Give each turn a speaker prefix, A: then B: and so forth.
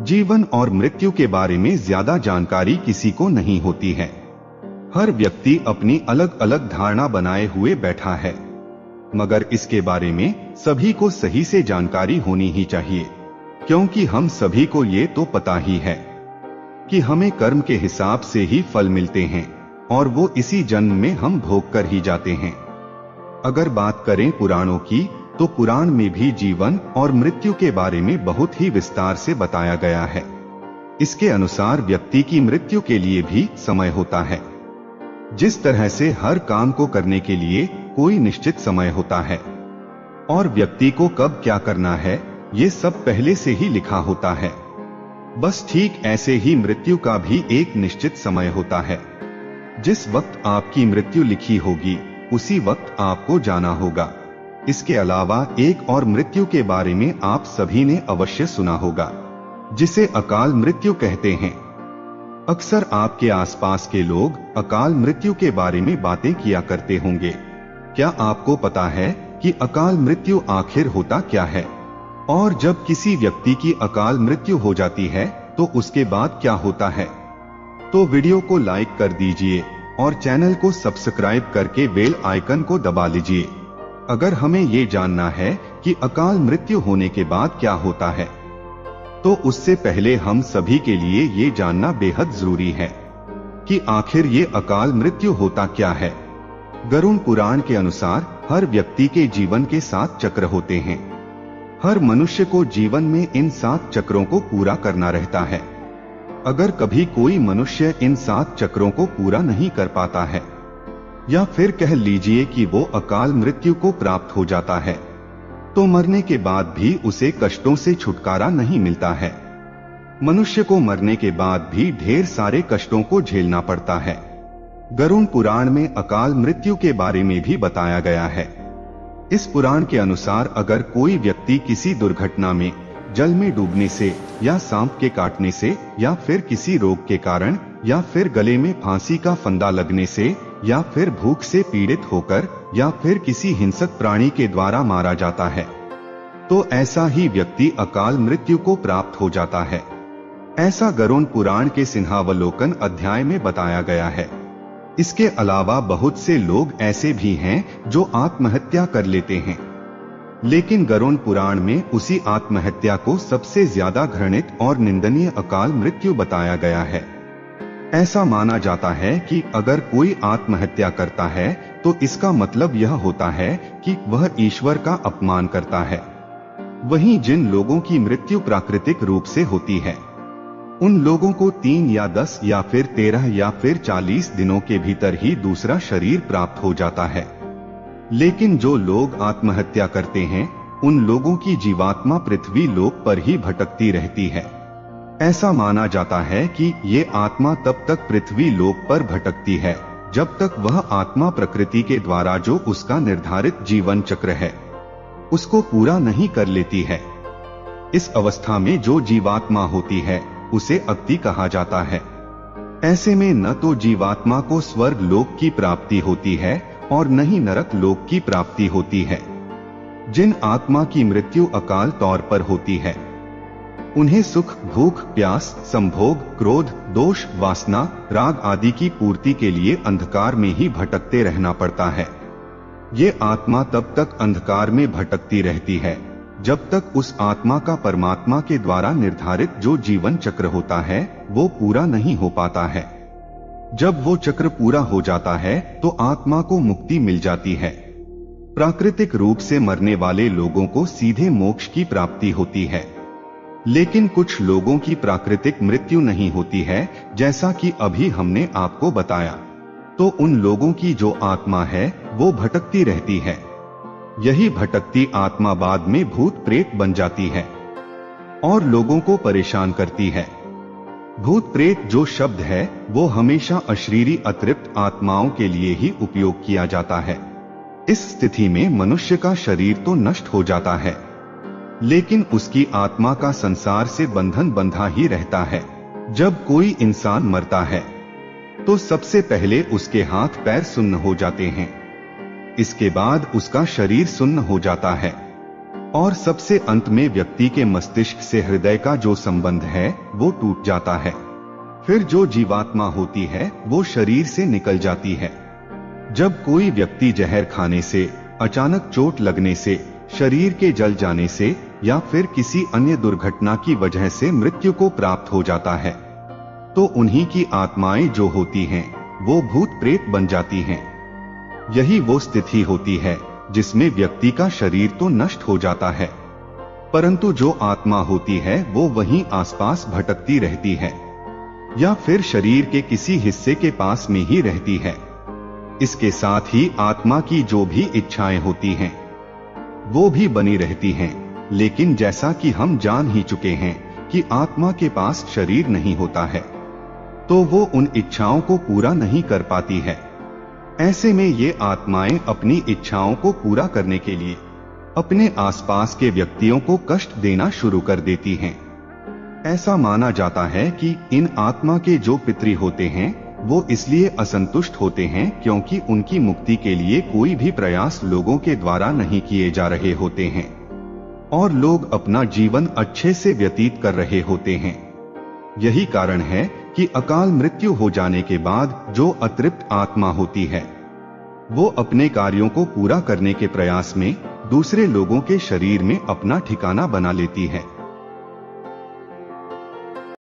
A: जीवन और मृत्यु के बारे में ज्यादा जानकारी किसी को नहीं होती है। हर व्यक्ति अपनी अलग अलग धारणा बनाए हुए बैठा है, मगर इसके बारे में सभी को सही से जानकारी होनी ही चाहिए, क्योंकि हम सभी को ये तो पता ही है कि हमें कर्म के हिसाब से ही फल मिलते हैं और वो इसी जन्म में हम भोग कर ही जाते हैं। अगर बात करें पुराणों की, तो पुराण में भी जीवन और मृत्यु के बारे में बहुत ही विस्तार से बताया गया है। इसके अनुसार व्यक्ति की मृत्यु के लिए भी समय होता है। जिस तरह से हर काम को करने के लिए कोई निश्चित समय होता है और व्यक्ति को कब क्या करना है, ये सब पहले से ही लिखा होता है, बस ठीक ऐसे ही मृत्यु का भी एक निश्चित समय होता है। जिस वक्त आपकी मृत्यु लिखी होगी, उसी वक्त आपको जाना होगा। इसके अलावा एक और मृत्यु के बारे में आप सभी ने अवश्य सुना होगा, जिसे अकाल मृत्यु कहते हैं। अक्सर आपके आसपास के लोग अकाल मृत्यु के बारे में बातें किया करते होंगे। क्या आपको पता है कि अकाल मृत्यु आखिर होता क्या है? और जब किसी व्यक्ति की अकाल मृत्यु हो जाती है तो उसके बाद क्या होता है? तो वीडियो को लाइक कर दीजिए और चैनल को सब्सक्राइब करके बेल आइकन को दबा लीजिए। अगर हमें ये जानना है कि अकाल मृत्यु होने के बाद क्या होता है, तो उससे पहले हम सभी के लिए ये जानना बेहद जरूरी है कि आखिर ये अकाल मृत्यु होता क्या है। गरुड़ पुराण के अनुसार हर व्यक्ति के जीवन के 7 चक्र होते हैं। हर मनुष्य को जीवन में इन 7 चक्रों को पूरा करना रहता है। अगर कभी कोई मनुष्य इन 7 चक्रों को पूरा नहीं कर पाता है, या फिर कह लीजिए कि वो अकाल मृत्यु को प्राप्त हो जाता है, तो मरने के बाद भी उसे कष्टों से छुटकारा नहीं मिलता है। मनुष्य को मरने के बाद भी ढेर सारे कष्टों को झेलना पड़ता है। गरुड़ पुराण में अकाल मृत्यु के बारे में भी बताया गया है। इस पुराण के अनुसार अगर कोई व्यक्ति किसी दुर्घटना में, जल में डूबने से, या सांप के काटने से, या फिर किसी रोग के कारण, या फिर गले में फांसी का फंदा लगने से, या फिर भूख से पीड़ित होकर, या फिर किसी हिंसक प्राणी के द्वारा मारा जाता है, तो ऐसा ही व्यक्ति अकाल मृत्यु को प्राप्त हो जाता है। ऐसा गरुड़ पुराण के सिंहावलोकन अध्याय में बताया गया है। इसके अलावा बहुत से लोग ऐसे भी हैं जो आत्महत्या कर लेते हैं, लेकिन गरुड़ पुराण में उसी आत्महत्या को सबसे ज्यादा घृणित और निंदनीय अकाल मृत्यु बताया गया है। ऐसा माना जाता है कि अगर कोई आत्महत्या करता है तो इसका मतलब यह होता है कि वह ईश्वर का अपमान करता है। वहीं जिन लोगों की मृत्यु प्राकृतिक रूप से होती है, उन लोगों को 3 या 10 या फिर 13 या फिर 40 दिनों के भीतर ही दूसरा शरीर प्राप्त हो जाता है। लेकिन जो लोग आत्महत्या करते हैं, उन लोगों की जीवात्मा पृथ्वी लोक पर ही भटकती रहती है। ऐसा माना जाता है कि ये आत्मा तब तक पृथ्वी लोक पर भटकती है जब तक वह आत्मा प्रकृति के द्वारा जो उसका निर्धारित जीवन चक्र है, उसको पूरा नहीं कर लेती है। इस अवस्था में जो जीवात्मा होती है उसे अक्ति कहा जाता है। ऐसे में न तो जीवात्मा को स्वर्ग लोक की प्राप्ति होती है और न ही नरक लोक की प्राप्ति होती है। जिन आत्मा की मृत्यु अकाल तौर पर होती है, उन्हें सुख, भूख, प्यास, संभोग, क्रोध, दोष, वासना, राग आदि की पूर्ति के लिए अंधकार में ही भटकते रहना पड़ता है। ये आत्मा तब तक अंधकार में भटकती रहती है जब तक उस आत्मा का परमात्मा के द्वारा निर्धारित जो जीवन चक्र होता है वो पूरा नहीं हो पाता है। जब वो चक्र पूरा हो जाता है तो आत्मा को मुक्ति मिल जाती है। प्राकृतिक रूप से मरने वाले लोगों को सीधे मोक्ष की प्राप्ति होती है, लेकिन कुछ लोगों की प्राकृतिक मृत्यु नहीं होती है, जैसा कि अभी हमने आपको बताया। तो उन लोगों की जो आत्मा है वो भटकती रहती है। यही भटकती आत्मा बाद में भूत प्रेत बन जाती है और लोगों को परेशान करती है। भूत प्रेत जो शब्द है वो हमेशा अशरीरी अतृप्त आत्माओं के लिए ही उपयोग किया जाता है। इस स्थिति में मनुष्य का शरीर तो नष्ट हो जाता है, लेकिन उसकी आत्मा का संसार से बंधन बंधा ही रहता है। जब कोई इंसान मरता है तो सबसे पहले उसके हाथ पैर सुन्न हो जाते हैं, इसके बाद उसका शरीर सुन्न हो जाता है। और सबसे अंत में व्यक्ति के मस्तिष्क से हृदय का जो संबंध है वो टूट जाता है। फिर जो जीवात्मा होती है वो शरीर से निकल जाती है। जब कोई व्यक्ति जहर खाने से, अचानक चोट लगने से, शरीर के जल जाने से या फिर किसी अन्य दुर्घटना की वजह से मृत्यु को प्राप्त हो जाता है, तो उन्हीं की आत्माएं जो होती हैं वो भूत प्रेत बन जाती हैं। यही वो स्थिति होती है जिसमें व्यक्ति का शरीर तो नष्ट हो जाता है, परंतु जो आत्मा होती है वो वहीं आसपास भटकती रहती है या फिर शरीर के किसी हिस्से के पास में ही रहती है। इसके साथ ही आत्मा की जो भी इच्छाएं होती हैं वो भी बनी रहती हैं, लेकिन जैसा कि हम जान ही चुके हैं कि आत्मा के पास शरीर नहीं होता है, तो वो उन इच्छाओं को पूरा नहीं कर पाती है। ऐसे में ये आत्माएं अपनी इच्छाओं को पूरा करने के लिए अपने आसपास के व्यक्तियों को कष्ट देना शुरू कर देती हैं। ऐसा माना जाता है कि इन आत्मा के जो पितृ होते हैं वो इसलिए असंतुष्ट होते हैं क्योंकि उनकी मुक्ति के लिए कोई भी प्रयास लोगों के द्वारा नहीं किए जा रहे होते हैं और लोग अपना जीवन अच्छे से व्यतीत कर रहे होते हैं। यही कारण है कि अकाल मृत्यु हो जाने के बाद जो अतृप्त आत्मा होती है वो अपने कार्यों को पूरा करने के प्रयास में दूसरे लोगों के शरीर में अपना ठिकाना बना लेती है।